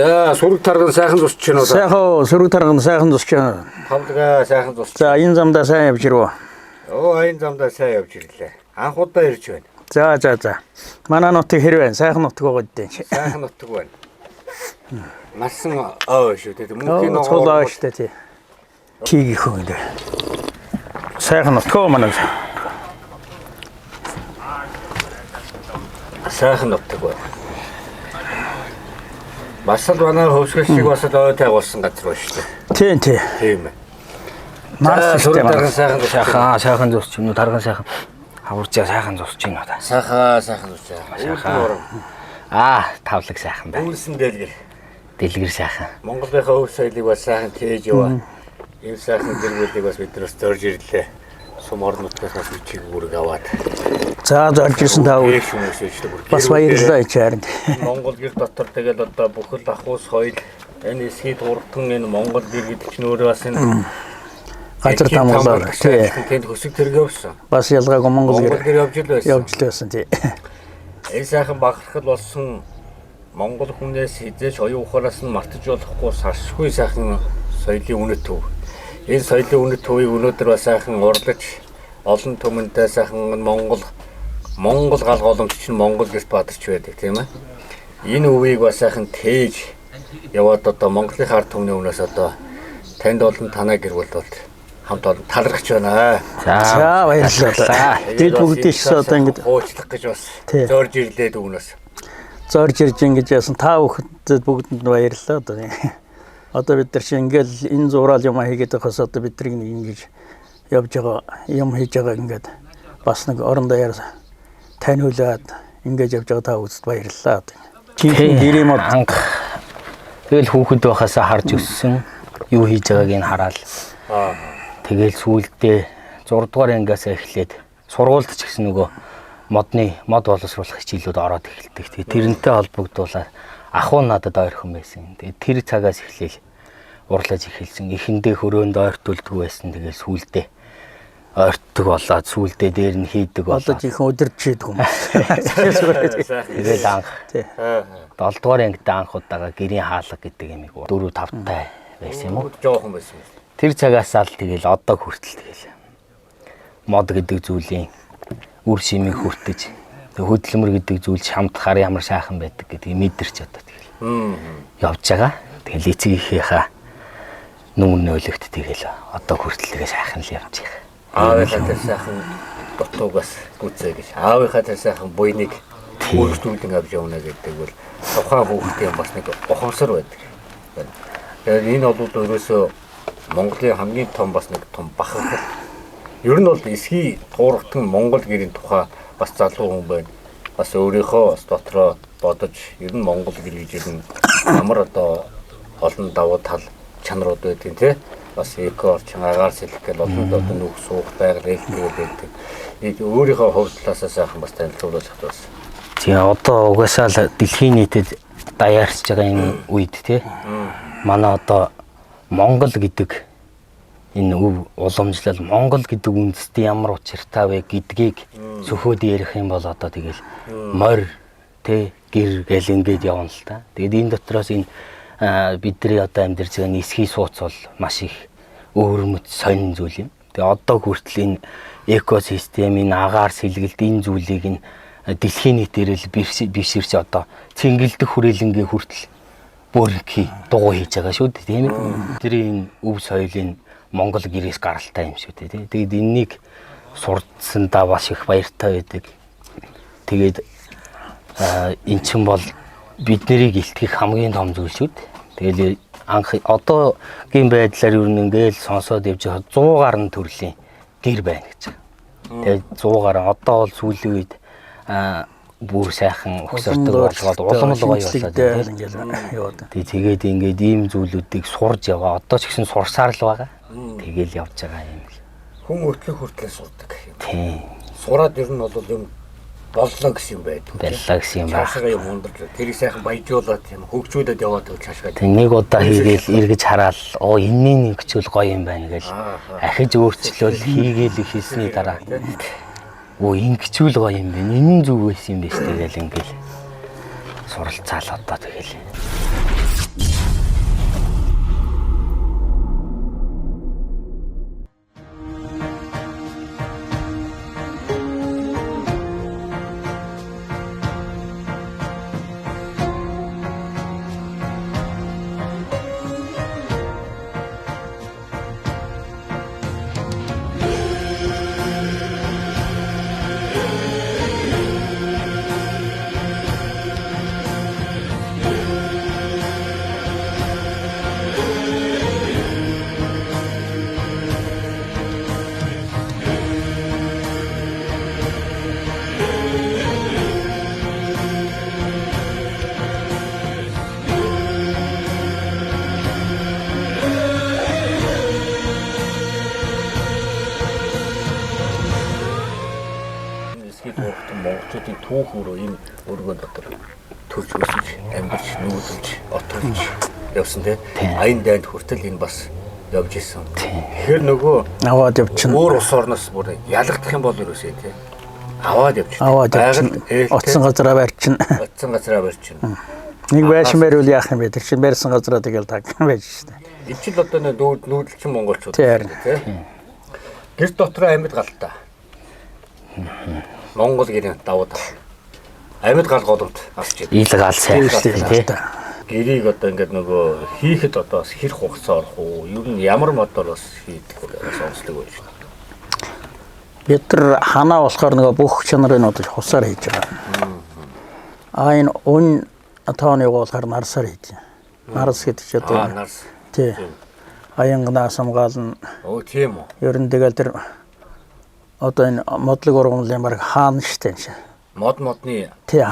За сүрэг тарган сайхан зусч байна уу? Сайхан сүрэг тарган сайхан зусч байна. Тавлага сайхан зусч. За энэ замдаа сайн явж ирвэ. Энэ замдаа сайн явж ирлээ. Анх удаа ирж байна. За. Манай нутаг хэр байна? Сайхан нутаг байгаа дээ. Сайхан нутаг байна. Насан шүү дээ. Мөнхийн ногоо шүү дээ. Тийг их юм дээ. Сайхан нутаг манай. Сайхан нутаг байна. Бас л манай хөвсгөл шиг бас л ой тайгуулсан газар ба шүү дээ. Тийм ээ. Марс систем сайхан зусч юм уу тарган сайхан хаварчаа сайхан зусч юм уу та. Сайхан зусч. Тавлаг сайхан байна. Үйлсэн дэлгэр. Дэлгэр сайхан. Монголынхаа өв соёлыг бас сайхан тээж яваа. Энэ сайхан зэргүүлийг бас биднээс зорж ирлээ. Сум орнуудаас бас үчиг үүрэг аваад. За зорж ирсэн таа үү. Бас баярлалаа чаард. Монгол гэр дотор тэгэл одоо бүхэл ахуй соёл энэ эсхийд уртан энэ Монгол гэр гэдэг чинь өөрөө бас энэ газар тамгалаа тий. Тэнд хөсөг тэрэг явсан. Бас ялгаагүй Монгол гэр явж л байсан тий. Энэ сайхан бахархал болсон Монгол хүнээс хизээч оюун ухаараас нь мартаж болохгүй салшгүй сайхан соёлын үнэт төв. Энэ соёлын үнэт төвийг өнөөдөр бас сайхан урлаж олон түмэнтэй сайхан Монгол гал голомч чинь Монгол гэрт бадарч байдаг тийм ээ. Энэ өвийг бас сайхан тээж яваад одоо Монголын ард түмний өмнөөс одоо танд олон танаа гэр бүл бол хамт олон талархаж байна. За баярлалаа. Дэд бүгдийг ч одоо ингэ хуучлах гэж бас зорж ирлээ дүүнээс. Зорж ирж ингэж яасан та бүхэнд бүгдэнд баярлалаа одоо. Одоо бид нар чинь ингээл энэ зураал юм хийгээд байхаас одоо биднийг нэг ингэж явж байгаа юм хийж байгаа ингээд бас нэг орон даяар таниулаад ингэж явж байгаа та бүхэнд баярлалаа. Чихэн гэрийн мод анх тэгэл хүүхэд байхасаа харж өссөн юу хийж байгааг нь хараад тэгэл сүүлдээ 6 дугаар ангиас эхлээд сургуульд ч гэсэн нөгөө мод боловсруулах хичээлүүд ороод эхэлдэг. Тэгээ тэрнтэй холбогдуулаад ахуй надад ойрхон байсан. Тэгээ тэр цагаас эхлээл урлаж эхэлсэн. Эхэндээ хөрөөнд ойртуулдаг байсан. Тэгээ сүүлдээ ойртдог болоод сүүлдээ дээр нь хийдэг болоод. Одоо жинхэнэ өдөрч хийдэг юм. Тэгээд анх 7 дугаар ангид анх удаага гэрийн хаалга гэдэг юмыг 4 5 таа байсан юм уу? Жоохон байсан. Тэр цагаас л тэгэл одоо хүртэл тэгэл мод гэдэг зүйлийн үр шимийг хүртэж хөдөлмөр гэдэг зүйл шамдахаар ямар сайхан байдаг гэдгийг мэдэрч одоо тэгэл явж байгаа. Тэгэл эцгийнхээ нүүрний өлөгт тэгэл одоо хүртэл тэгээ сайхан л явж байгаа. Аавынхаа тэр сайхан дутууг бас гүцээ гэж. Аавынхаа тэр сайхан буйныг өөрчлөлтөн авч явна гэдэг бол тухайн хүүхдийн бас нэг ухамсар байдаг. Тэгэхээр энэ бол өөрөөсөө Монголын хамгийн том бас нэг том бахархал. Ер нь бол эсхий туурагтан Монгол гэрийн тухай бас залуу хүн байна. Бас өөрийнхөө бас дотроо бодож ер нь Монгол гэр гэж ер нь ямар одоо олон давуу тал чанарууд байдгийг тий. Бас эко орчин агаар сэлгэл олон одоо нүх суух байгаль ээлжлэл байдаг. Өөрийнхөө хувьд талаас сайхан бас танилцуулж чадвал. Тийм одоо угаасаа л дэлхийн нийтэд даяарч байгаа энэ үед тий. Манай одоо Монгол гэдэг энэ уламжлал Монгол гэдэг үндэстэн ямар учиртай вэ гэдгийг сөхөөд ярих юм бол одоо тэгэл морь тэ гэр гэл ингээд явна л та. Тэгэд энэ дотроос энэ бидний одоо амьдарч байгаа нисхий сууц бол маш их өөрмөц сонин зүйл юм. Тэгээ одоо хүртэл энэ экосистем энэ агаар сэлгэлт энэ зүйлийг нь дэлхийн нийтээр л биширч одоо цэнгэлдэх хүрээлэнгээ хүртэл бүрхий дугуй хийж байгаа шүү дээ тийм ээ. Тэрийн энэ өв соёлын Монгол гэрээс гаралтай юм шүү дээ. Тэгээд энэнийг сурдсандаа бас их баяртай байдаг. Тэгээд эн чинь бол биднийг илтгэх хамгийн том зүйл шүү дээ. Тэгээд анх одоогийн байдлаар юу нэгэл сонсоод явж байгаа 100 гаруй төрлийн гэр байна гэж. Тэгээд 100 гаруй одоо бол сүүлийн үед бүр сайхан өгсөртөг болгоод улам л гоё болоод тэгээд ингээд ийм зүйлүүдийг сурж яваа. Одоо ч гэсэн сурсаар л байгаа. Тэгэл явж байгаа юм л. Хүн өтлөх хүртэл сурдаг. Тийм. Сураад ер нь бол юм боллоо гэсэн юм байдаг. Боллоо гэсэн юм байна. Цаашаа юм ундрал. Тэрийг сайхан баяжуулаад юм хөгжүүлээд яваад байвал цаашаа. Тэг нэг удаа хийгээл эргэж хараал. Энэний нэг зүйл гоё юм байна гэж ахиж өөрчлөөл хийгээл хийсний дараа. Ингэчүүл гоё юм байна. Энэ нь зүг байсан юм биш тэгэл ингээл суралцаал одоо тэгэл. дэлхийд өөртөө монголчуудын түүхөөрөө энэ өргөнд дотор төрж өсөж амьдарч нүүдэлж отолж явсан тийм аян дайнд хүртэл энэ бас явж исэн. Тэгэхээр нөгөө аваад явчихна. өөр улс орноос бүр ялгдах юм бол ерөөсөө тийм аваад явчихна. Аваад явчихна. Оцсон газараа барьчихна. Оцсон газараа барьчихна. Нэг байшин байвал яах юм бэ? Тэр чинь барьсан газараа тэгэл таг байж штэ. Энэ ч л одоо нүүдэлчин монголчууд тийм. Гэрт дотроо амьд галтай. Монгол гэрийн давуу тал. Амьд гал голомт авч ил гал сайн тий. Гэрийг одоо ингээд нөгөө хийхэд одоо бас хэр хугацаа орох уу? Ер нь ямар модоор бас хийдэг бас онцлог байж байна. Бид нар ханаа болохоор нөгөө бүх чанарыг нодож хусаар хийж байгаа. Энэ өн тооны болохоор нарсаар хийж. Нарс гэдэг чинь одоо нарс. Тий. Аянганаас хамгаална. Оо тийм үү. Ер нь тэгэл тэр одоо энэ модлог ургамлын баг хаана штэ энэ. Модны Тий.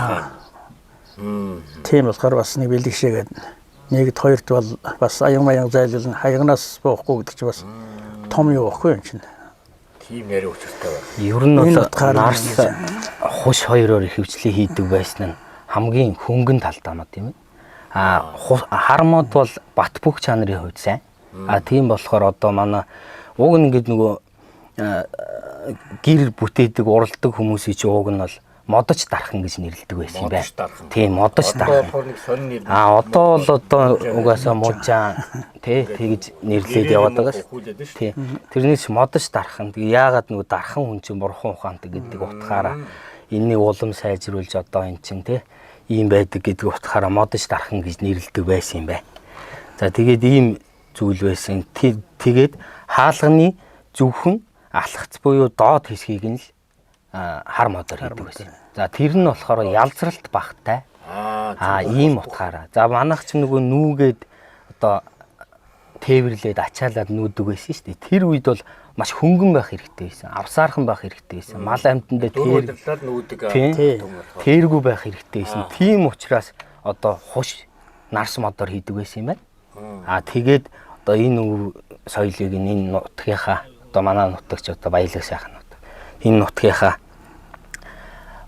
Тийм болохоор бас нэг бэлгшээгээд нэгд хоёрт бол бас аян зайлуулна хаягнаас боохгүй гэдэг чинь бас том юу байхгүй юм чинь. Тийм нэр учиртай байна. Ер нь бол нарс хуш хоёроор хөвчлээ хийдэг байсан нь хамгийн хөнгөн талдаа тийм ээ. Хар мод бол бат бүх чанарын хувьд сайн. Тийм болохоор одоо манай уг нь ингээд нөгөө гэр бүтээдэг уралдаг хүмүүсийн чи уг нь бол модож дархан гэж нэрлэдэг байсан юм байна. Тийм модож дархан. Одоо бол одоо угаасаа мужаан тэгж нэрлээд яваад байгаа ш. Тийм. Тэрнээс модож дархан. Яагаад нөгөө дархан хүн чинь бурхан ухаантай гэдэг утгаараа энэний улам сайжруулж одоо эн чинь ийм байдаг гэдэг утгаараа модож дархан гэж нэрлэдэг байсан юм байна. За тэгээд ийм зүйл байсан. Тэгээд хаалганы зөвхөн алхац буюу доод хэсгийг нь л хар модоор хийдэг байсан. За тэр нь болохоор ялзралт багтай. Ийм утгаараа. За манайх ч нөгөө нүүгээд одоо тээвэрлээд ачаалаад нүүдэг байсан шүү дээ. Тэр үед бол маш хөнгөн байх хэрэгтэй байсан. Авсаархан байх хэрэгтэй байсан. Мал амьтандаа тээрлээд нүүдэг. Тэргүй байх хэрэгтэй байсан. Тийм учраас одоо хуш нарс модоор хийдэг байсан юм байна. Тэгээд одоо энэ соёлыг энэ нутгийнхаа одоо манай нутагч одоо баялаг сайхан нутаг. Энэ нутгийнхаа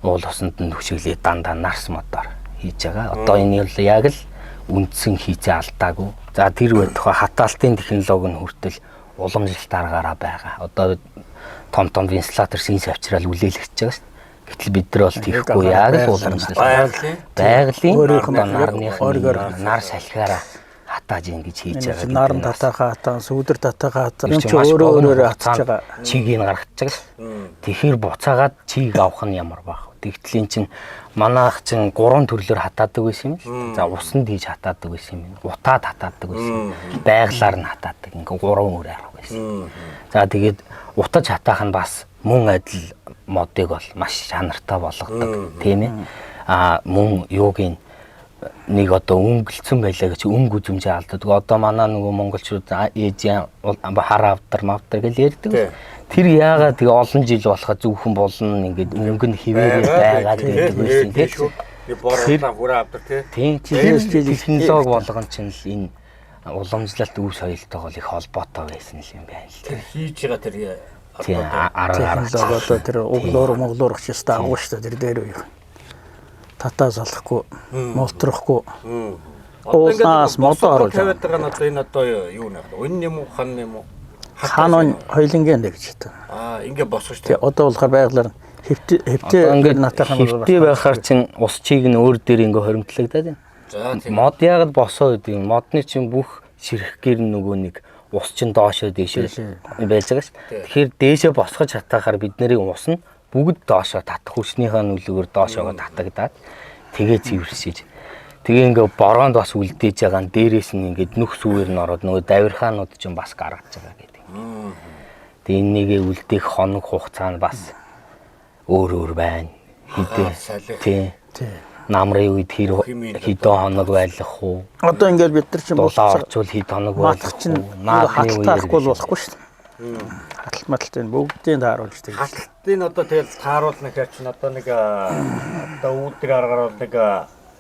уул усанд нь хөшөглөө дандаа нарс модоор хийж байгаа. Одоо энэ бол яг л үндсэн хийцээ алдаагүй. За тэр байтугай хатаалтын технологи нь хүртэл уламжлалт аргаараа байгаа. Одоо том вентилятор шин савчраал үлээлгэж байгаа шүү дээ. Гэтэл бид нар бол тийхгүй яг л уламжлалт байгалийн нарных нар салхиараа хатааж ингэж хийж байгаа. Наран татахаа хатаа, сүудэр татахаа хатаа. Юм чи өөрөө хатаж байгаа. Чигийг гаргаж байгаа. Тэгэхээр буцаагаад чийг авах нь ямар байх вэ? Тэгтэл эн чин манайх чин 3 төрлөөр хатаадаг байсан юм. За усанд хийж хатаадаг байсан юм. Утаад хатаадаг байсан. Байглаар нь хатаадаг. Ингээ 3 өөр арга байсан. За тэгээд утаж хатаах нь бас мөн адил модыг бол маш чанартай болгодог. Тийм ээ. Мөн юугийн нэг одоо өнгөлцөн байлаа гэж өнгө үзмжээ алддаг. Одоо манай нөгөө монголчууд ээж хар авдар гэж ярьдаг. Тэр яагаад тэгээ олон жил болохоо зөвхөн болно ингээд өнгө нь хിവэрээ байгаад байдаг байсан тийм. Борлоо хүрээ авдар тийм. Технологи болгон ч л энэ уламжлалт өв соёлтойгоо их холбоотой байсан юм байна л. Тэр хийж байгаа тэр арга одоо тэр углуур ч яста агуу шүү дээ тэр дээр үе. Татаа салахгүй, молтрахгүй. Уулнаас модоо оруулж тавиад байгаа нь одоо энэ одоо юу нэ? Үнэн юм уу, хан юм уу? Хаан хоёлынгийн дэ гэж хэвчээ. Ингээ босгож тий. Одоо болохоор байгалаар хэвтээ ингээд натайхан хэвтээ байхаар чин ус чийг нь өөр дээр ингээ хоримтлагдаад байна. За тийм. Мод яг л босоо гэдэг юм. Модны чин бүх ширхэг гэр нөгөө нэг ус чин доошоо дээшээ байж байгаа ш. Тэгэхээр дээшээ босгож хатаахаар бид нарын ус нь бүгд доошоо татах хүчнийхээ нөлөөгөөр доошоогоо татагдаад тэгээ цэвэрсэж. Тэгээ ингээ бороонд бас үлдээж байгаа нь дээрээс нь ингээд нүх сүүгээр нь ороод нөгөө давирхаанууд ч бас гаргаж байгаа гэдэг. Тэгээ энийгээ үлдээх хоног хугацаа нь бас өөр байна. Хидээ. Тийм. Намрын үед хэдэн хоног байлах уу? Одоо ингээд бид нар чинь орчвол хэд хоног байлах чинь наадны үед болохгүй шүү дээ. Хаталтын бүгдийг тааруулж тийм. Хаталтын одоо тэгэл тааруулна гэхээр чинь одоо нэг одоо үүдэр аргаар бол нэг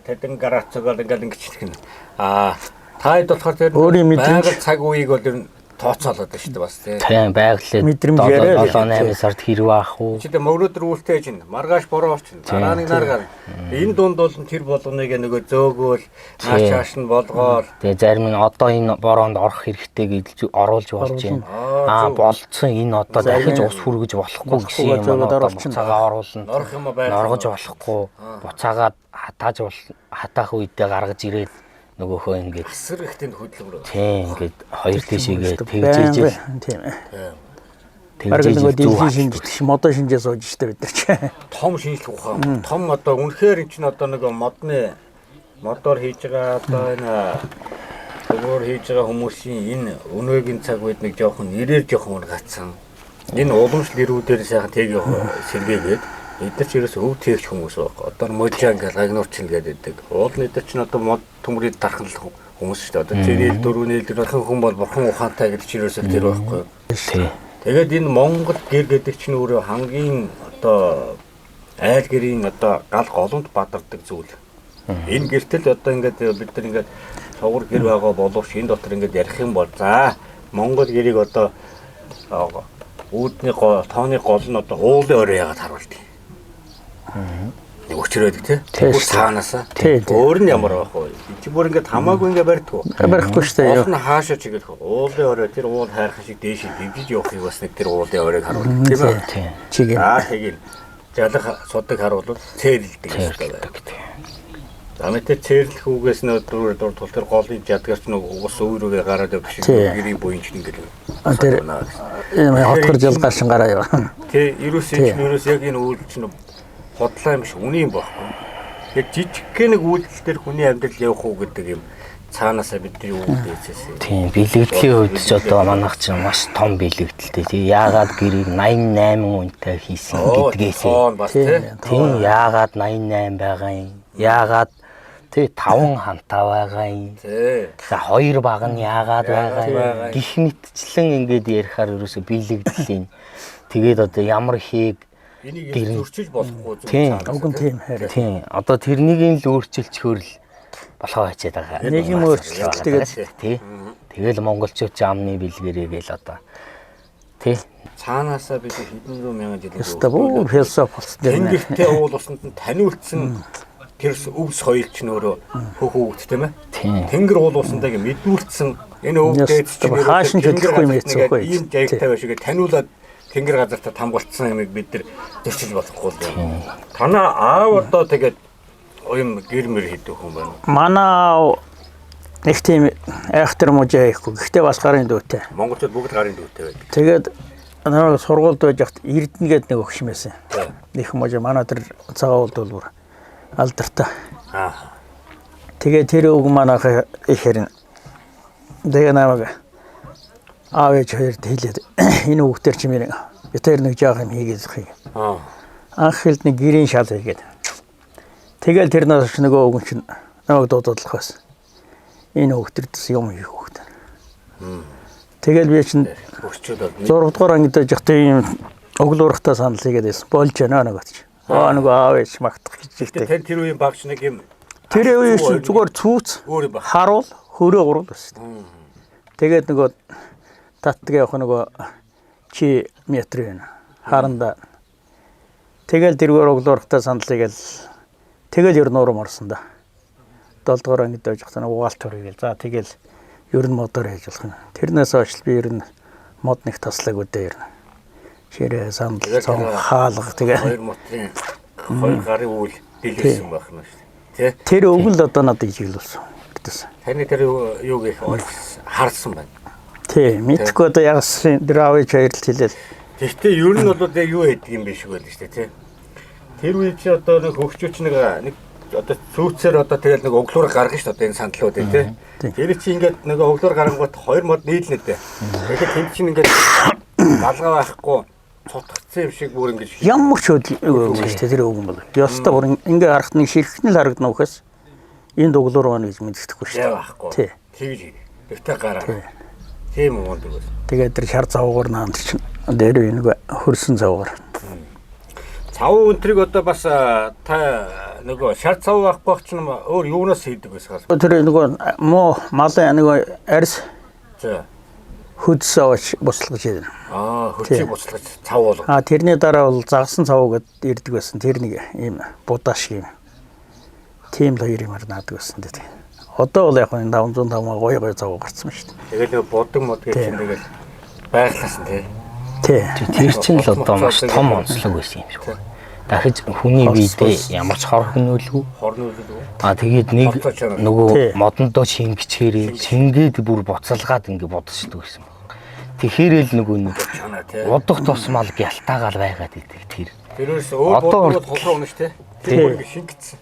тэдэн гарацгаар ингээд ингэчихлэх нь. Таад болохоор тэр байгаль цаг үеийг бол ер нь тооцоолоод байна шүү дээ бас тий. Тийм байгаль Мэдрэмж яриа. 7-8 сард хэрэг аах уу? Чи тэгээ мөрөөдөр үлтэй чинь маргааш бороо чинь дараа нэг нар гар. Энэ дунд бол тэр болгоныг нөгөө зөөгөөл нааш чааш нь болгоод Тэгээ зарим нь одоо энэ бороонд орох хэрэгтэй гэж оруулж болж байна. Болцсон энэ одоо дахиж ус хүргэж болохгүй гэсэн юм байна. Буцаагаа оруулна. орох юм байна. Норгож болохгүй. Буцаагаа хатаах үедээ гаргаж ирээд нөгөөхөө ингэж асар их тэнд хөдөлгөөр. тийм ингээд хоёр тишээгээ тэгжээж тийм ээ. тэгжээж Нөгөө дэлхийн шинжлэх модон шинжээ сууж штэ бид нар чи. Том шинжлэх ухаан. Том одоо үнэхээр эн чинь одоо нэг модны модоор хийж байгаа одоо энэ өөр хийж байгаа хүмүүсийн энэ өнөөгийн цаг үед нэг жоохон нэрээр жоохон гацсан. Энэ уламжлал ирүүдээр сайхан тэг сэргээгээд бид нар ч ерөөс өв тээгч хүмүүс байхгүй. Одоо можаа ингээл гагнуурчин гэдэг. Уулын дээр чинь одоо мод төмрийн дархан хүмүүс шүү дээ. Одоо зэрэг дөрөвний дархан хүн бол бурхан ухаантай гэдэг чинь ерөөсөө тэр байхгүй. тий. Тэгээд энэ Монгол гэр гэдэг чинь өөрөө хамгийн одоо айл гэрийн одоо гал голомт бадардаг зүйл. Энэ гэртэл одоо ингээд бид нар ингээд цогор гэр байгаа боловч энэ дотор ингээд ярих юм бол за Монгол гэрийг одоо үүдний тооны гол нь одоо уулын орой яагаад харуулдаг. Нэг өчрөөд тий. Бүр цаанаасаа. Өөр нь ямар байх вэ? Чи бүр ингээд хамаагүй ингээд барьдаг уу? Барихгүй шүү дээ. Уул нь хаашаа чиглэх вэ? Уулын орой тэр уул хайрхан шиг дээш дэгж явахыг бас нэг тэр уулын оройг харуулдаг тийм ээ. Чигээр. Тэгин жалах судаг харуулвал цэрлдэг гэсэн үг байна. За мэдээ цэрлэх үгээс нь дурд тул тэр голын жадгарч нэг ус өөрөөгөө гараад явах шиг гэрийн буйнч ингээд. Тэр юм хотгор жалгаар шингараа яа. Тэ ерөөс яг энэ үйл чинь хотлоо юм биш үний юм байхгүй. Яг жижигхэн нэг үйлдэл дээр хүний амьдрал явах уу гэдэг юм цаанаасаа бид нар юу хийчихсэн. Тийм бэлэгдлийн хувьд ч одоо манайх чинь маш том бэлэгдэлтэй тий. Яагаад гэрийг 88 үнэтэй хийсэн гэдгээс. Тийм яагаад 88 байгаа юм? Яагаад тий 5 хантаа байгаа юм? За 2 баг нь яагаад байгаа юм? Гэх мэтчлэн ингээд ярихаар ерөөсө бэлэгдэлийн. Тэгээд одоо ямар хийг энийг зөрчиж болохгүй зүйл. Тийм. Уг нь тийм харин. Тийм. Одоо тэрнийг л өөрчилчихөөр л болохоо хичээд байгаа. Нэг юм өөрчлөлт тэгээд тий. Тэгэл монголчууд ч амны бэлгэрээ гээл одоо тий. Цаанаасаа бид хэдэн зуун мянган жилийн өстө бүр философи болсон. Тэнгэртэй уул усанд нь таниулсан тэр өвс хоёрч нөөрөө хөх өгд тийм ээ. Тэнгэр уул усандаа мэдүүлсэн энэ өвдөөд чинь хаашин төлөхгүй юм яцсахгүй. Ийм жагтай байшгээ таниулаад тэнгэр газартаа тамгуулсан юмыг бид нар зөрчиж болохгүй юм. Танаа аав одоо тэгээд юм гэр мэр хийдэг хүн байна. Манай нэг тийм айхтар мужаа хийхгүй. Гэхдээ бас гарын дүүтэй. Монголчууд бүгд гарын дүүтэй байдаг. Тэгээд нэг сургуульд байж хат Эрдэнэ гээд нэг өгч юмсэн. Нэг мужаа манай тэр цагаалд бол бүр алдартай. Тэгээд тэр үг манайх ихээр тэгээ намайг аавч хоёрт хэлээд энэ хүүхдэр чи мэрэг битэр нэг жаах юм хийгээд хий. Анх хэл нэг гэрийн шал хийгээд. Тэгэл тэрнээс нөгөө өгөн чинь намайг дуудадлах байсан. Энэ хүүхдэрдэс юм хийх хүүхд. Тэгэл би чинь 6 дугаар ангид жахтай юм өглөөрхтаа санал хийгээд байсан. Болж байна нөгөөч. Нөгөө аавч магтах гэж ихтэй. Тэр үеийн багш нэг юм. Тэр үеийн зүгээр цүүц харуул хөрөө гурал байсан. Тэгээд нөгөө татдаг явах нөгөө чи метр байна. Харанда. Тэгэл тэргээр өглөөрхтаа санал хийгээл тэгэл ер нь урам орсон да. 7 дугаар ангид байж хатаа угаалт төргээл. За тэгэл ер нь модоор хийж болох юм. Тэрнээс хойш би ер нь мод нэг таслаг үдээ ер нь. Ширээ санал цон хаалга тэгээ. Хоёр мотрын хоёр гарын үйл дэлгэсэн байх нь шүү дээ. Тэ? Тэр өвгөл одоо надад ижиглүүлсэн. Гэтээс. Таны тэр юуг их харсан байна. Тий, мэдгүй одоо ягсан тэр аавч хоёрт хэлээл. Гэхдээ ер нь бол яг юу хийдэг юм бэ шиг байл шүү дээ, тий. Тэр үе чи одоо нэг хөгчөөч нэг одоо цүүцээр одоо тэгэл нэг өглөөр гаргана шүү дээ энэ сандлууд тий. Тэр чи ингээд нэг өглөөр гарангууд хоёр мод нийлнэ дээ. Тэгэхээр тэнд чинь ингээд галгаа байхгүй цутгацсан юм шиг бүр ингэж ямар ч үгүй шүү дээ тэр өгөн бол. Ёстой бүр ингээ харахад нэг ширхнэл харагдана ухаас энэ өглөөр байна гэж мэддэхгүй шүү дээ. Тий. Тэгж ихтэй гараа. Тийм юм уу. Тэгээд тэр шар завгаар наанд чинь дээр нэг хөрсөн завгаар. Цав өнтрийг одоо бас та нөгөө шар цав байхгүй ч юм өөр юунаас хийдэг байсан. Тэр нөгөө муу малын нөгөө арьс. За. хөдс аваач буслаж ирнэ. Хөдсийг буцалгаж цав болгоо. Тэрний дараа бол загсан цав гэд ирдэг байсан. Тэр нэг ийм будаа шиг юм. Тийм л хоёр юмар наадаг байсан дээ. Одоо бол яг нь 505 гой цав гарцсан шүү дээ. Тэгэл нэг бодог мод гэж чинь тэгэл байглаасан тий. Тэр чинь л одоо маш том онцлог байсан юм шиг. Дахиж хүний биедээ ямар ч хор хөнөөлгүй. Тэгээд нэг нөгөө модондоо шингэчээрээ шингээд бүр буцалгаад ингэ бодчихдог гэсэн баг. Тэгэхээр л нөгөө нэг удах тусмал гялтаагаал байгаад идэг тэр. Тэрээс өөр бодгод хол руу унаш тий. Тэр ингэ шингэцсэн.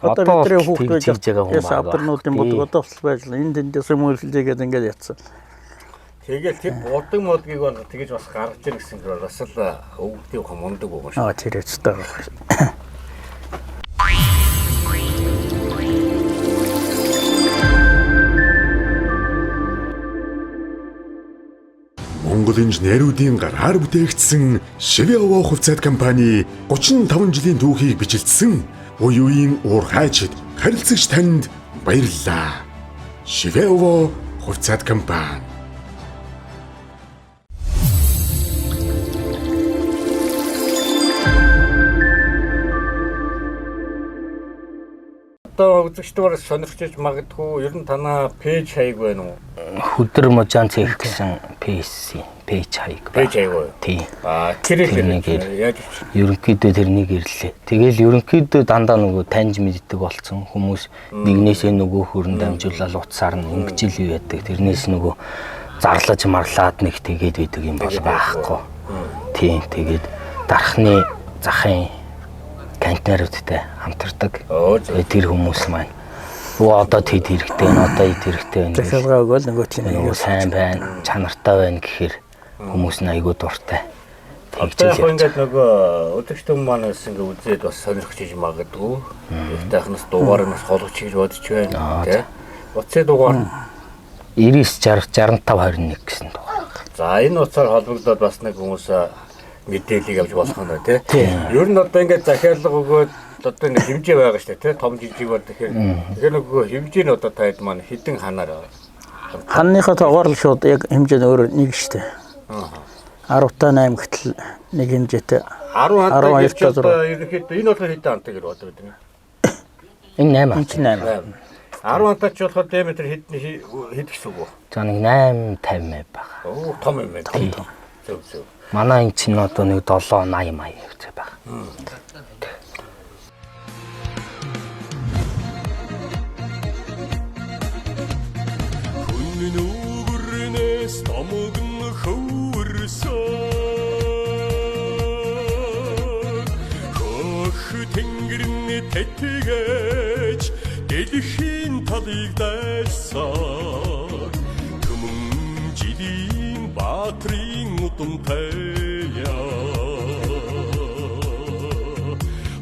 Одоо бидний хүүхдүүд хийж байгаа хүмүүс авдарнуудын бодгод товсол байж энэ дэндээс мөрөлжээгээд ингээд ятсан. Тэгэл тэр бодог модгийг бол тэгэж бас гаргаж ир гэсэн хэрэг бас л өвгдийн хомондог байгаа шүү. Тэр өчтэй. Монгол инженеруудын гараар бүтээгдсэн Шивэова хувьцаат компани 35 жилийн түүхийг бижилдсэн уюуийн уурхайчид харилцагч танд баярлалаа. Шивэова хувьцаат компани. Одоо үзэгчдээр сонирхож магадгүй ер нь танаа пэйж хаяг байна уу? Хөдөр можаан цэх гэсэн пэйж хаяг. Пэйж хаяг уу? Тий. Тэр нэг яг ерөнхийдөө тэрнийг ирлээ. Тэгэл ерөнхийдөө дандаа нөгөө таньж мэддэг болсон хүмүүс нэгнээсээ нөгөө хөрөнд дамжуулаад утсаар нь ингэж л байдаг. Тэрнээс нөгөө зарлаж марлаад нэг тэгээд байдаг юм бол байхгүй. Тийм тэгээд дархны захын кантнеруудтай хамтардаг. Тэр хүмүүс маань одоо тэд хэрэгтэй, одоо эд хэрэгтэй байна. Захиалгаа өгөөл нөгөө чинь сайн байна, чанартай байна гэхээр хүмүүс нь айгүй дуртай. Одоо яг ингээд нөгөө өдөртөн маань ингээд үзээд бас сонирхож иж магадгүй. Ихтэйхнээс дугаар нь холгоч гэж бодож байна тий. Уцаа дугаар 99 60 65 21 гэсэн дугаар. За энэ уцаар холбогдоод бас нэг хүмүүс мэдээллийг авч болох нь тий. Ер нь одоо ингээд захиалга өгөөд одоо нэг хэмжээ байгаа шүү дээ тий. Том жижиг бол тэгэхээр нөгөө хэмжээ нь одоо таад маань хэдэн ханаар ханныхаа тоогоор л шууд яг хэмжээ нь өөр нэг шүү дээ. 10-8 гэтэл нэг хэмжээтэй 12 ч одоо ерөнхийдөө энэ болохоор хэдэн антай гэж бодож байна. Энэ 8. 10 антач болохоор диаметр хэд гэсэн үг вэ? За нэг 850 байгаа. Оо том юм байна. Зөв. Манай энэ чинь одоо нэг 780 маяг явж байгаа. Хүн нүгэрнээс томгон хөвөрсөн хөх тэнгэрний тэтгэж дэлхийн талыг дайсан түмэн жилийн баатрын удамтай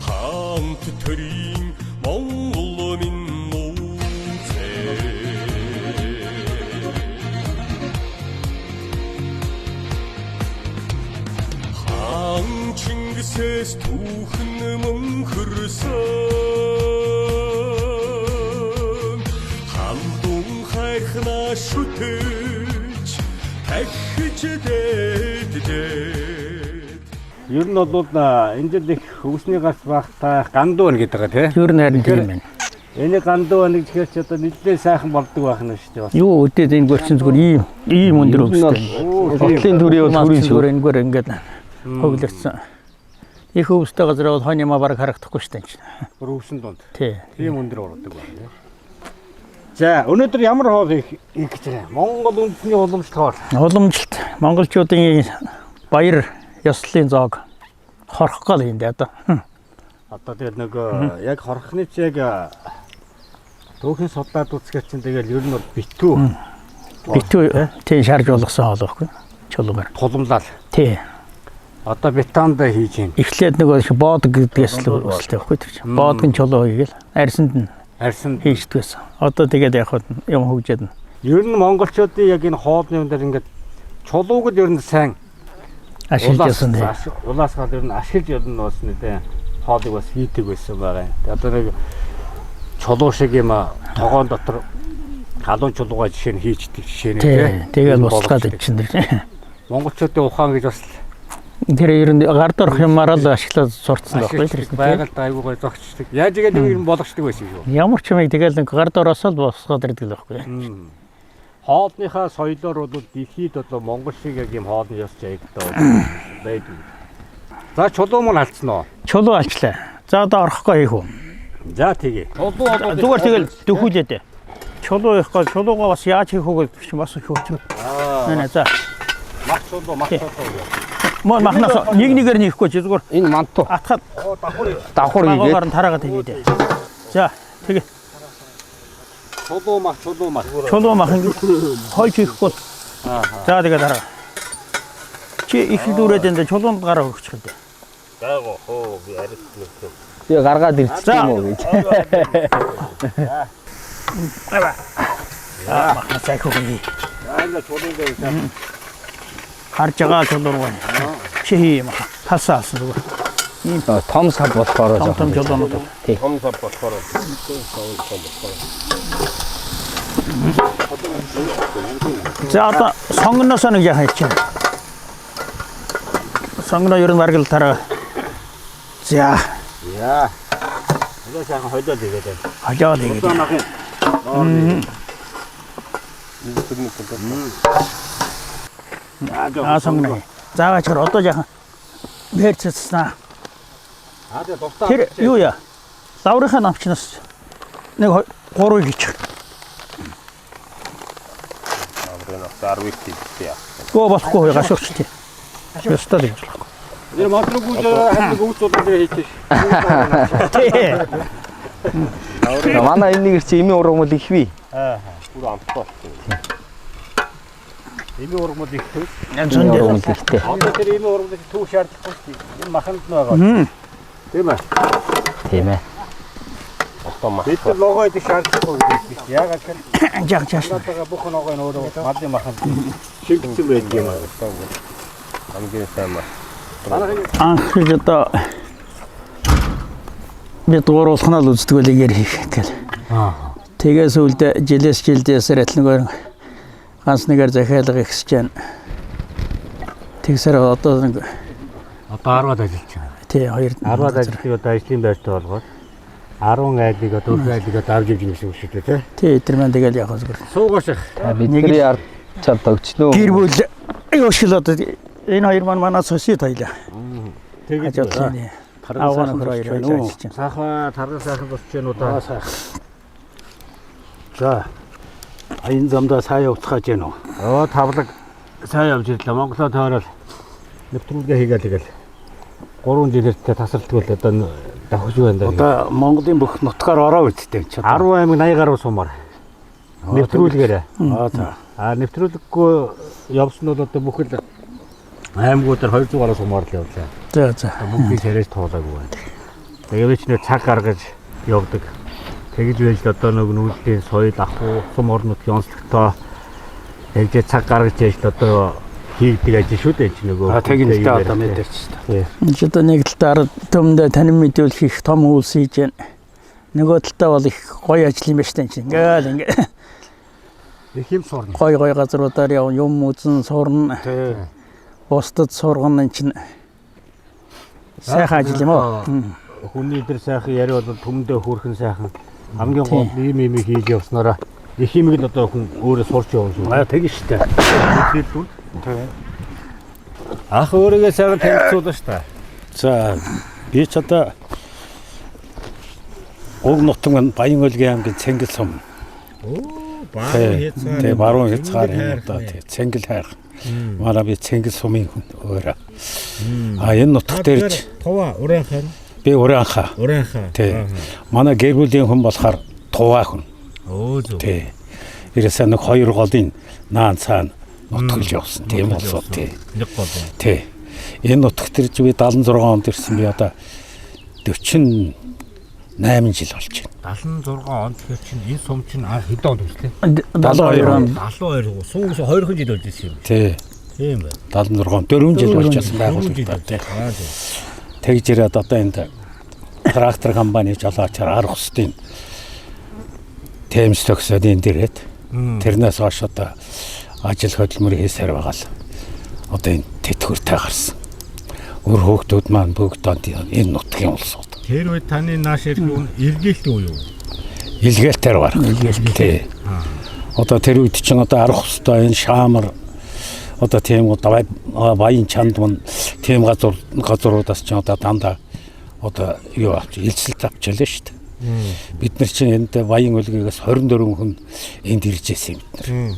хаант төрийн Монгол минь нүцээ хаан Чингисээс түүхэн мөнхөрсөн хандун хайхнаа шүтэж ахиж дээд ер нь бол энэ жил их хөвсний гарц багтаа гандуу байна гэдэг байгаа тийм. Ер нь харин тийм байна. Энэ гандуу байна гэхээр ч одоо нэлээд сайхан болдог байх нь шүү дээ. Юу өдөөд энэ горчин зүгээр ийм өндөр өвстэй. Бодлын төрийн төрийн сүрэнгээр ингээд хөглөрсөн. Их өвстэй газар бол хойно юм бараг харагдахгүй шүү дээ. Бүр өвсөн донд. Тийм өндөр болдог байна. За өнөөдөр ямар хоол их гэж байна? Монгол үндэсний уламжлалт хоол. Уламжлалт монголчуудын баяр ёслолын зоог хорох гал юм дээ одоо. Одоо тэгээд нөгөө яг хорхны ч яг түүхэн судлаад үзэхээр чинь тэгэл ер нь бол битүү тийм шарж болгосон хоол байхгүй. Чулуугаар. Туламлал. Тий. Одоо бетонд хийж юм. Эхлээд нөгөө боодог гэдгээс л үүсэлтэй байхгүй тэр чинь. Боодгийн чулуу хийгээл арьсанд хийждэг байсан. Одоо тэгээд яг юм хөгжөөд нь. Ер нь монголчуудын яг энэ хоолны юм дээр ингээд чулууг л ер нь сайн ашигласан дээ. Улаасгаар ер нь ашиглаж ер нь бас нэ хоолыг бас хийдэг байсан байгаа. Одоо нэг чулуу шиг юм тогоон дотор халуун чулууга жишээ нь хийждэг жишээ нь Тий. Тэгэл босгаад ичсэн дэр. Монголчуудын ухаан гэж бас Тэр ер нь гард орох юмараа л ашиглаад сурцсан байхгүй тэр. байгальд айгүй гой зогчдаг. Яаж игээд ер нь болгочдөг байсан шүү. Ямар ч юм тэгэл нэг гард ороосоо л босгаад ирдэг л байхгүй. Хоолныхаа соёлоор бол дэлхийд одоо Монгол шиг яг юм хоолны ёс жаягтай байдаг. За чулуу мөн алдсан уу? Чулуу алчлаа. За одоо орохгүй хийх үү? За тэгээ. Чулуу одоо Зүгээр тэгэл дөхүүлээд. Чулуу ихгүй чулуугаа бас яаж хийх үү гэж бас хөөч. Нэ за. мах чулуу. Мөн махнаас нэг нэгээр нээхгүй чи зүгээр Энэ манту. атхад Давхар хийгээд багаар нь тараагаад хийгээд. За тэгээ чулуу мах. чулуу мах ингэ хойч хийхгүй. За тэгээ дараа. Чи их дүүрээд энэ чулуунд гараа өгч хэлээ. Гайго хөө би арилсан. тэгээ гаргаад ирчих юм уу гэж. Махнаас айхгүй. Аа чулуунд байсан. Харж байгаа чулуу байна. Чи хийм хасаас зүгээр. Том сав болохоор Том чулуунууд. Том сав болохоор. За одоо сонгоноос нэг яхаа хийчих. Сонгоно ер нь бараг л тараа. За Яа. Тэгээ сайхан хойлоо тэгээд. хажаад ингэ. Сонгоно. Зааваач одоо яхан бэрцсэн. Тэгээ дуртай. Тэр юу яа? Лаврынхаа намчнаас нэг 3 гिच. Гоо болохгүй гашууч тий. Ястаа л гэж болохгүй. Тэр матрууг хайлт өгцүүд дээр хийчих. Тий. Манай энэ нэг чи имийн ургамал ихвээ. Пүр амттай. Эми ургамал ихтэй. Янзын Ургамал ихтэй. Одоо тэр эми ургамал түүх шаардлагагүй шүү дээ. Энэ маханд нь байгаа. Тийм ээ. Тийм ээ. Бид тэр логоо идэх шаардлагагүй гэж байна. Яагаад гэвэл жаг чаш. надад бүх логоо нь өөрөө малын маханд шигдсэн байдаг юм аа. Хамгийн сайн мах. Анх одоо би дууруулхнаа л үздэг үлээр хийх гэл. Тэгээс үлдээ жилдээсээр атлангаар ганц нэгээр захиалга ихсэж байна. Тэгсээр одоо нэг Одоо 10-аад ажиллаж байгаа. тий 2 10-аад ажлыг одоо ажлын байртай болгоод 10 айлыг одоо 4 айлыг одоо авч явж байгаа юм шиг шүү дээ. тий тэр маань тэгэл яг зүгээр. Суугаших. Бидний ард чад өгчнөө. Гэр бүл ёшил одоо энэ хоёр манаас өсөй тойлоо. Тэгээд Ажлын аваа нөхөр хоёр ажиллаж байна. сахаа таргал сайхан босч гэнэ удаа. За. Энэ замдаа сайн явцгааж гэнэ үү? Тавлаг сайн явж ирлээ. Монголоо тойрол нэвтрүүлгээ хийгээл тэгэл 3 жилээр тасралтгүй л одоо давхиж байна даа. Одоо Монголын бүх нутгаар ороо үсттэй ч. 18 80 гаруй сумаар нэвтрүүлгээрээ. За. Нэвтрүүлэггүй явсан бол одоо бүхэл аймагуудаар 200 гаруй сумаар л явлаа. За. Бүгдийг хэрэг туулаагүй байна. Тэгээд ч нэр цаг гаргаж явдаг. Тэгж байж л одоо нэг нүүдлийн соёл ахуй сум орнуудын онцлогтой тэгж цаг гаргаж яж л одоо хийгдэг ажил шүү дээ чи нөгөө. Тэгнэлтэй одоо мэдэрч та. Энд ч одоо нэг талаар төмөндө танин мэдүүлэх их том үйлс хийж байна. Нөгөө талдаа бол их гоё ажил юм байна шүү дээ. Ингээл Их юм сурна. гоё газруудаар явна, юм үзэн сурна. Бусдад сургана энэ чинь сайхан ажил юм уу? Хүний дээр сайхан яри бол төмөндөө хөөрхөн сайхан хамгийн гол ийм хийж явснараа их юм л одоо хүн өөрөө сурч явна шүү. Тэгэн штэ. Ах өөрийгөө сайхан танилцуулна шүү дээ. За би ч одоо Уг нутгийн Баян-Өлгийн аймгийн Цэнгэл сум. Тэгээ баруун хязгаар одоо Цэнгэл хайр. Манай би Цэнгэл сумын хүн өөрөө. Энэ нутг дээр ч Тува уран хаан. би уран хаа. Тий. Манай гэр бүлийн хүн болохоор Туваа хүн. Өө зөв. Тий. Ерөөсөө нэг хоёр голын наан цаана нутгалж явсан. Тийм болсоо тий. Нэг гол. Тий. Энэ нутг дээр би 76 онд ирсэн би одоо 48 жил болж байна. 76 онд гэхээр чинь энэ сум чинь хэдэн онд үлдлээ? 72 он. 72 суугаас 20 жил болж ирсэн юм. Тий. Тийм бай. 76 4 жил болж байсан байгууллагатай тий. Тэгж ирээд одоо энд трактор компани жолоочоор арга хөстийн Тэмс төгсөөд энд ирээд Тэрнээс хойш одоо ажил хөдөлмөр хийсээр байгаа л одоо энэ тэтгэвртэй гарсан. Өөр хөөгтүүд маань бүгд энэ нутгийн улсууд. Тэр үед таны нааш эргээлт үү юу? Илгээлтээр гарах. Тий. Одоо тэр үед чинь одоо арах хөстэй энэ шаамар одоо тийм одоо баян чанд мөн тийм газруудаас чинь одоо дандаа одоо юу авч илчилт авч ялаа шүү дээ. Бид нар чинь энд баян үлгээс 24 хүн энд ирж ирсэн юм бид нар.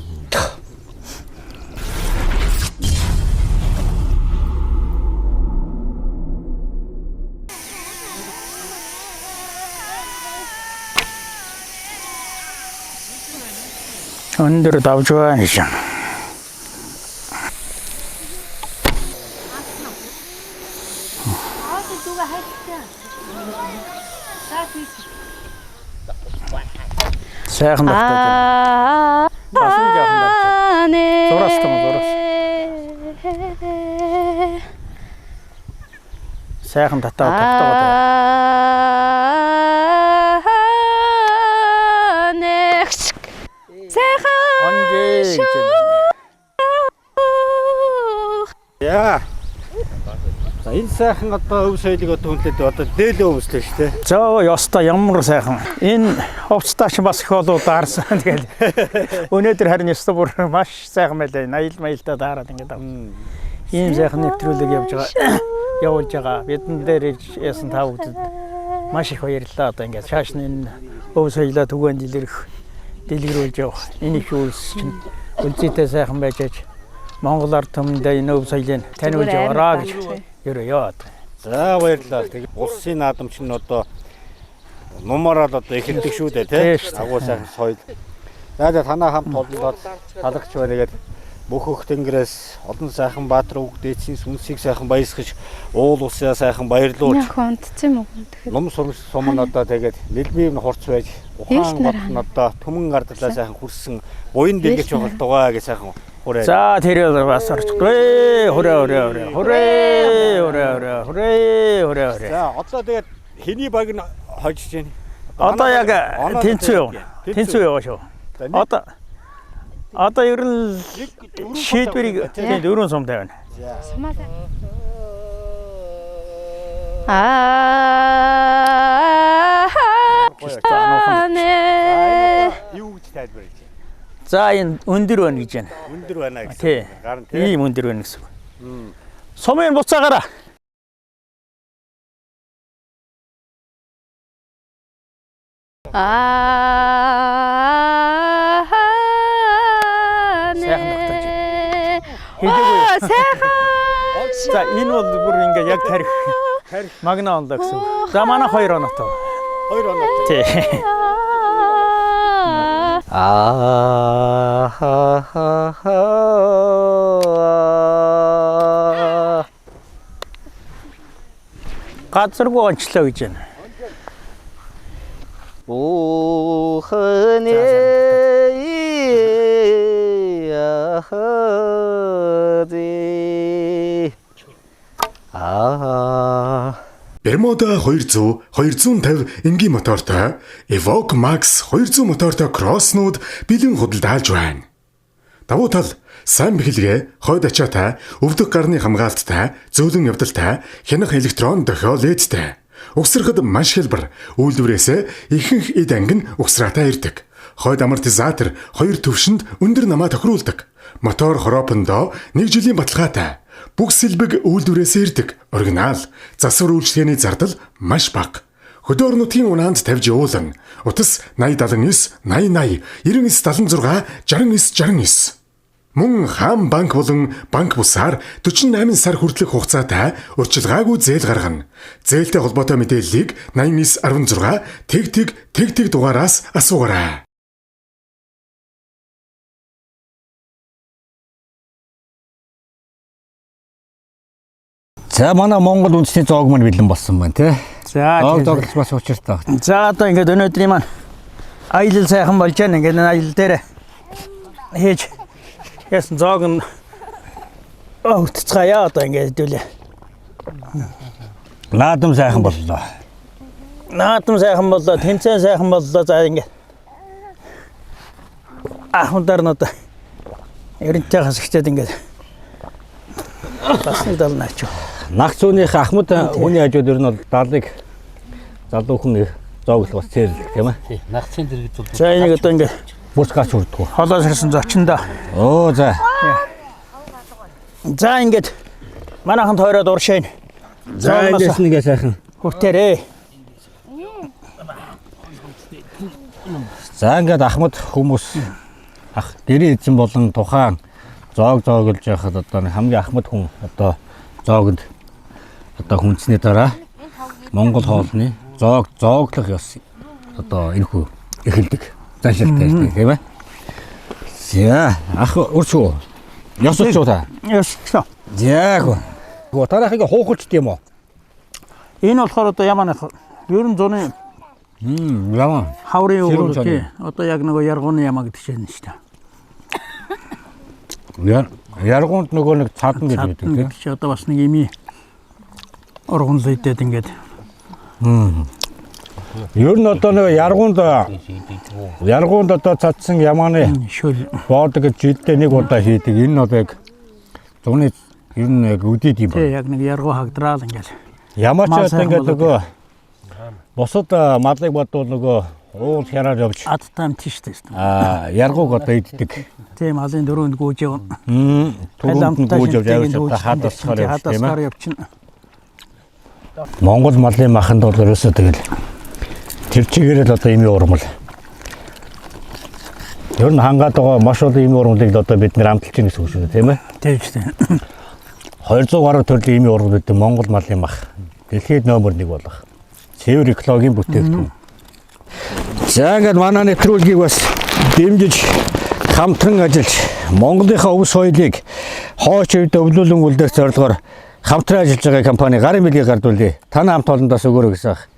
өндөр давж байгаа юм шиг. Сайхан багтаж. Басан жоохон давж. Зураас том зураас. Сайхан татаад. Сайхан. Онжээ. Яа. За энэ сайхан одоо өв соёлыг одоо хүнлээд одоо дээлээ өмслөө шүү дээ. Зөө ёстой ямар сайхан. Энэ хувцтаач бас их болоо даарсан. Тэгээд өнөөдөр харин ёстой бүр маш сайхан байлаа. Маялтаа даараад ингээд ийм сайхан нэвтрүүлэг явж байгаа. Явуулж байгаа. Бидэн дээр яасан та бүхэнд маш их баярлалаа. Одоо ингээд шаашны энэ өв соёлоо түгээн дэлгэрүүлж явах. Энэ их үйлс чинь үлзийтэй сайхан байж Монгол ард түмэндээ энэ өв соёлыг таниулж яваараа гэж яваад. За баярлалаа. Тэгээд улсын наадамч нь одоо нумаараа одоо эхэлдэг шүү дээ тий. Агуу сайхан соёл. За танаа хамт олондоо талагч байна гэдэг бүх хөх тэнгэрээс олон сайхан баатар үг дээдсийн сүнсийг сайхан баясгаж уул улсаа сайхан баярлуулж. Хонцсон юм уу? Ном сум нь одоо тэгээд нэлбийн хурц байж ухаан бот нь одоо түмэн гардлаа сайхан хүрсэн буян дэлгэж байгаа дугаа гэж сайхан хүрээ. За тэр бас орчихгүй. Хүрээ. За одоо тэгээд хэний баг нь хожиж байна. Одоо яг тэнцүү яваа шүү. Одоо ер нь шийдвэрийг дөрөв сум тавина. Юу гэж тайлбарлаж байна? За энэ өндөр байна гэж байна. Өндөр байна гэсэн. Тий. Ийм өндөр байна гэсэн. Сумын буцаагаараа. Сайхан багтаж. Сайхан. За энэ бол бүр ингээ яг тарих магна онлоо гэсэн. За манай 2 оноотой. 2 оноотой. Тий. Газаргүй онцлоо гэж байна. Бермуда 200, 250 энгийн мотортой Evoque Max 200 мотортой кросснууд бэлэн худалдаалж байна. Давуу тал сайн бэхэлгээ, хойд ачаатай, өвдөх гарны хамгаалттай, зөөлөн явдалтай, хянах электрон дохио ледтэй. Угсрахад маш хялбар, үйлдвэрээсээ ихэнх эд анги нь угсраатай ирдэг. Хойд амортизатор 2 төвшөнд өндөр намаа тохируулдаг. Мотор хороопондоо 1 жилийн баталгаатай. Бүх сэлбэг үйлдвэрээс ирдэг. Оригинал. Засвар үйлчлэгээний зардал маш бага. Хөдөө орнотын унаанд тавьж явуулан. Утас 8079 8080 9976 6969. Мөн хаан банк болон банк бусаар 48 сар хүртэлх хугацаатай урьдчилгаагүй зээл гаргана. Зээлтэй холбоотой мэдээллийг 8916 тэг дугаараас асуугаарай. За манай Монгол үндэсний зоог маань бэлэн болсон байна тий. За зоглож бас учиртай. За одоо ингээд өнөөдрийн маань аялал сайхан болж байна. Ингээд аялал дээр хийж яасан зоог нь утцгаая одоо ингээд хэдүүлээ. Наадам сайхан боллоо. Наадам сайхан боллоо, тэнцэн сайхан боллоо. За ингээд ахмадаар нь одоо эрентэй хасагчаад ингээд бас нэг далнаач. Нагц үеийнх Ахмад хүний хажууд ер нь бол 70-ыг залуу хүн зооглох бас цэрлэг тийм ээ. Нагцын дэргэд бол За энийг одоо ингээд Бүс гач үрдгүү. холоос ирсэн зочиндоо. Оо за. За ингээд манайхан тойроод уршийн. За эндээс нэгэ сайхан. Хүртээрээ. За ингээд Ахмад хүмүүс гэрээ эзэн болон тухайн зооглож байхад одоо хамгийн Ахмад хүн одоо зоогонд одоо хүнснээ дараа Монгол хоолны зооглох ёс одоо энэхүү эхэлдэг. Заншилтай тийм ээ. За ах урчуу. Ёсч уу та? Ёсчлоо. За гоо тарахыг хуухалч тийм үү? Энэ болохоор одоо ямаанах ерөн зуны Яма. хаврын уу тий. Одоо яг нөгөө яргууны яма гэдэг чинь шүү дээ. Яргуунд нөгөө нэг цаадан гэж байдаг тийм. Чи одоо бас нэг ими оргонлоо идээд ингээд. Ер нь одоо нэг яргуунд одоо цадсан ямааны Шөл. боод гэж жилдээ нэг удаа хийдэг. Энэ нь одоо яг зуны ер нь яг үдээд юм Тий байна. яг нэг яргуу хагдраал ингээд. Ямаач Маа одоо сайхан ингээд болоод нөгөө босод мадлыг бодвол нөгөө уул хяраар явж Адтам тийш дээ. яргууг одоо иддэг. Тийм алын дөрөнд гүйж явна. Түрүүнд нь гүйж явж авч одоо хадасгаар явж тийм хадасгаар ээ. явчихна. Монгол малын маханд бол ерөөсөө тэгэл тэр чигээрээ л одоо ими урмал. Ер нь хангаад байгаа маш олон ими урмалыг л одоо бид нэр амталж байна гэсэн үг шүү дээ тийм ээ. Тийм ч тийм. 200 гаруй төрлийн ими урмал гэдэг Монгол малын мах. Дэлхийд номер 1 болох. Цэвэр экологийн бүтээгдэхүүн. За ингээд манай нэвтрүүлгийг бас дэмжиж хамтран ажиллаж Монголынхаа өв соёлыг хойч үед өвлүүлэн үлдэх зорилгоор хамтран ажиллаж байгаа компани гарын билгийг гардуулъя. Таны хамт олондоос өгөөрэй гэсэн ах.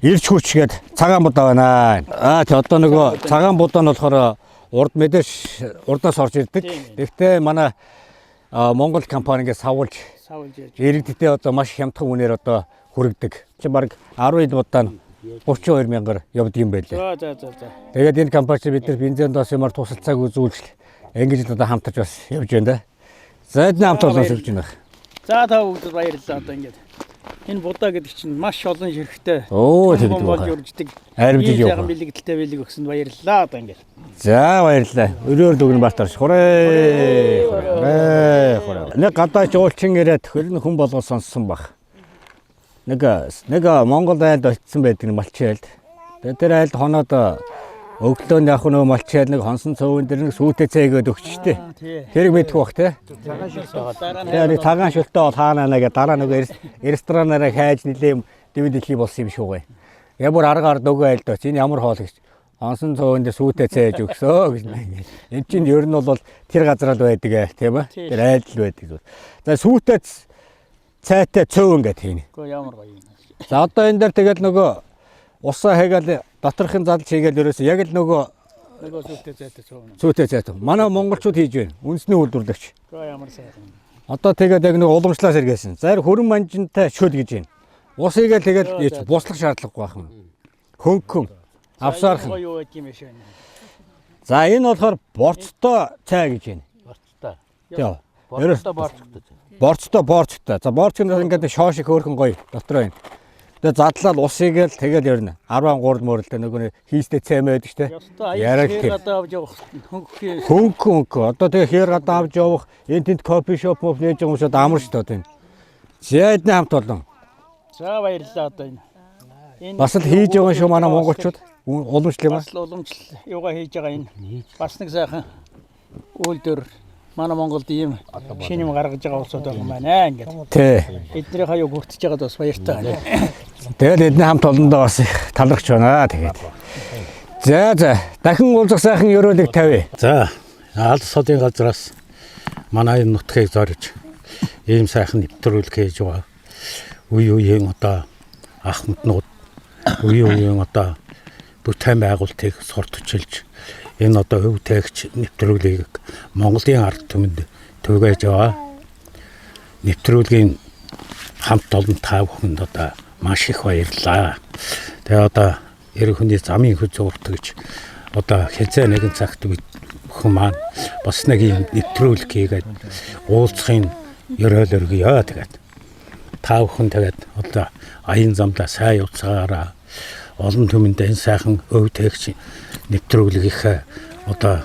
Ирж хүчгээд цагаан будаа байна. Тэг одоо нөгөө цагаан будаа нь болохоор урд мэдээж урдаас орж ирдэг. Гэхдээ манай Монгол компанигээс савуулж иргэдтэй одоо маш хямдхан үнээр одоо хүргэдэг. Чи баг 12 будаа нь 32 мянгаар явдаг юм байлээ. За. Тэгээд энэ компани чи бид нар бензин доос юмар тусалцааг үзүүлж ингэж одоо хамтарч бас явж байна да. За эдний хамт олоос явж байна. За та бүгд баярлалаа одоо ингээд. Энэ будаа гэдэг чинь маш олон ширхтээ. Оо тэгдэг бол байна. юрждэг. Арилжиж явах. Сайхан бэлэгдэлтэй бэлэг өгсөнд баярлалаа одоо ингээд. За баярлалаа. Өрөөр дүгнэн баатарч хурээ. Нэг гадаач уулчин ирээд хөрн хүн болгоо сонссон баг. Нэг Монгол айлд очсон байдаг малчин айлд. Тэр айлд хоноод өглөө яг нөгөө малчин айл нэг хонсон цөөвөн дээр нэг сүйтэй цээгээд өгч штэ. Тэрийг мэдэх бах те. Тэр цагаан шөлтөө бол хаана нэгэ дараа нөгөө ресторанаараа хайж нилээ дэвид дэлхий болсон юм шүү гээ. Яг бүр аргаар нөгөө айлд оч энэ ямар хоол гэж хонсон цөөвөн дээр сүйтэй цээж өгсөө гэж. Энд чинь ер нь бол тэр газараад байдаг тийм ээ. Тэр айлд л байдаг. За сүйтэй цайтай цөөвөн гэдэг тийм. Гэхдээ ямар гоё юм. За одоо энэ дээр тэгэл нөгөө усаа хийгээл доторхын залж хийгээл ерөөсөө яг л нөгөө сүйтэй зайтай цөөн. сүйтэй цайтай. Манай монголчууд хийж байна. Үндэсний үйлдвэрлэгч. Гэхдээ ямар сайхан. Одоо тэгээд яг нэг уламжлалаас эргээсэн. Зарим хөрөн манжинтай шөл гэж байна. Усыг л тэгээд буслах шаардлагагүй байх юм. Хөнгөн авсаархан. Гоё юу гэдэг юм шиг. За энэ болохоор борцтой цай гэж байна. борцтой. Тийм. Борцтой борцтой. Борцтой. За борц нь ингээд шоош их хөөрхөн гоё дотор байна. Тэгээд задлал усыг л тэгэл ярина. 13 мөрөлтэй нөгөө хийстэй цаймаа байдаг штэ. Яраг гадаа авч явах Хөнгөн. Одоо тэгээ хээр гадаа авч явах энэ тэнд кофе шоп мөв нээж байгаа хүмүүс амар штэ одоо энэ. Зэдний хамт олон. За баярлалаа одоо энэ. Бас л хийж байгаа шүү манай монголчууд. Уламжлал юм аа. Бас л уламжлал юугаа хийж байгаа энэ. Бас нэг сайхан үйлдвэр манай Монголд ийм шинэ юм гаргаж байгаа улсууд байгаа юм байна ингээд. Тий. Эднэрийн хаяг хүртэж байгаад бас баяртай байна. Тэгэл эдний хамт олондоо бас их талархж байна тэгээд. За дахин уулзах сайхан ёроолыг тавья. За алс содын газраас манай энэ нутгийг зорж ийм сайхан нэвтрүүлэг хийж байгаа. Үеийн одоо ахмаднууд үеийн одоо бүтээн байгуулалтыг сурталчилж энэ одоо хөв тээгч нэвтрүүлгийг Монголын ард түмэнд түгээж байгаа. Нэвтрүүлгийн хамт олон та бүхэнд одоо маш их баярлалаа. Тэгээ одоо эр хүний замын хөз зурт гэж одоо хязгаар нэгэн цагт бүхэн маань бас нэг юм нэвтрүүлэг хийгээд уулзахын ёроол өргөё тэгээд. Та бүхэн тэгээд одоо аян замдаа сайн явцгаараа олон түмэнд энэ сайхан өв тээгч нэвтрүүлэг их одоо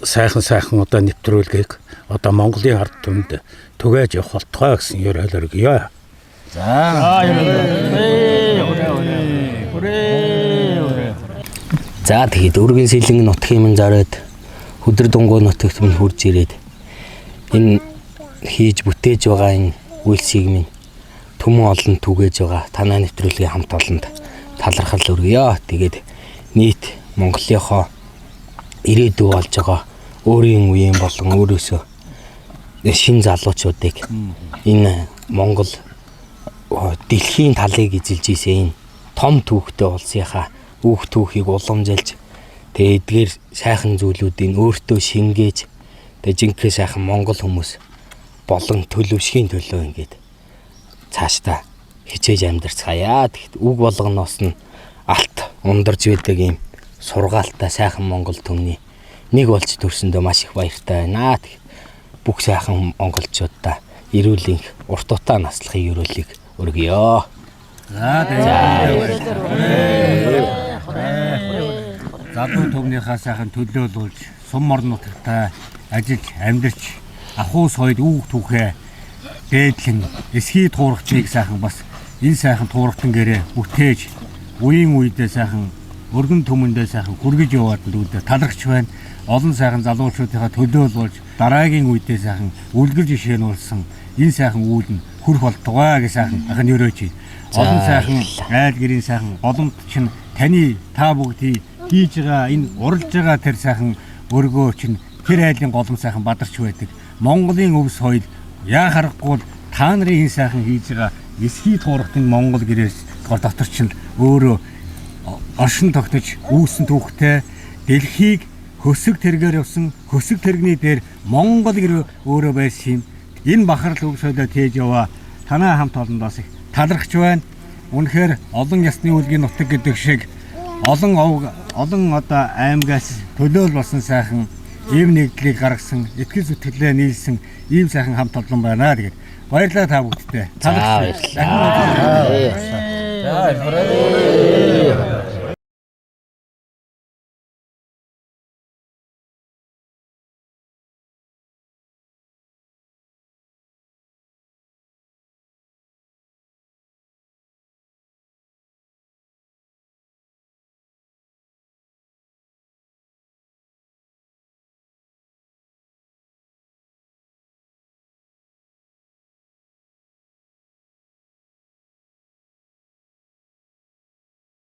сайхан одоо нэвтрүүлгийг одоо Монголын ард түмэнд түгээж явах болтугай гэсэн ёроол өргөё. За тэгээд өргөн сэлэн нутгийн минь зараад хөдөр дунгуй нутагт минь хурж ирээд энэ хийж бүтээж байгаа энэ үйлсийг минь түмэн олон түгээж байгаа танаа нэвтрүүлгийн хамт олонд талархал өргөё. Тэгээд нийт Монголынхоо ирээдүй болж байгаа өөрийн үеийн болон өөрөөсөө шин залуучуудыг энэ Монгол дэлхийн талыг эзэлж ийсэн энэ том түүхтэй улсынхаа үүх түүхийг уламжилж тэгээд эдгээр сайхан зүйлүүдийг өөртөө шингээж тэгээд жинхэнэ сайхан Монгол хүмүүс болон төлөвшгийн төлөө ингээд цаашдаа хичээж амьдарцгаая. Тэгэхэд үг болгоноос нь алт ундарж байдаг юм сургаалтай сайхан Монгол түмний нэг болж төрсөндөө маш их баяртай байна. Тэгэхэд бүх сайхан монголчуудаа эрүүл урт утаа наслахын өрөөлийг өргөё. Залуу түмнийхээ сайхан төлөөлүүлж сум орон нутагтаа ажиллаж амьдарч ахуй соёл үүх түүхээ дээдлэн эсхий туурагчийг сайхан бас энэ сайхан туурагтан гэрээ бүтээж үеийн үедээ сайхан өргөн түмэндээ сайхан хүргэж яваад дүүдээ талархч байна. Олон сайхан залуучуудынхаа төлөөлүүлж дараагийн үедээ сайхан үлгэр жишээнүүлсэн энэ сайхан үйл нь хүрх болтугай гэж сайхан ахын өрөөж. Олон сайхан айл гэрийн сайхан голомт чинь таны та бүгдийг хийж байгаа энэ уралж байгаа тэр сайхан өргөө чинь тэр айлын голом сайхан бадарч байдаг. Монголын өв соёл яа харахгүй та нарын энэ сайхан хийж байгаа эсхий туурхтын Монгол гэрээс дотор чинь өөрөө оршин тогтож үүсэн түүхтэй дэлхийг хөсөг тэргээр явсан хөсөг тэрэгний дээр Монгол гэр өөрөө байсан юм. Энэ бахарл өв соёлоо тээж яваа танаа хамт олондоос их талархж байна. Үнэхээр олон ясны үлгийн нутаг гэдэг шиг олон одоо аймгаас төлөөл болсон сайхан ийм нэгдлийг гаргасан, итгэл зүтгэлээ нийлсэн ийм сайхан хамт олон байна. Тэгээд баярлалаа та бүгдтэй. Талархж байна.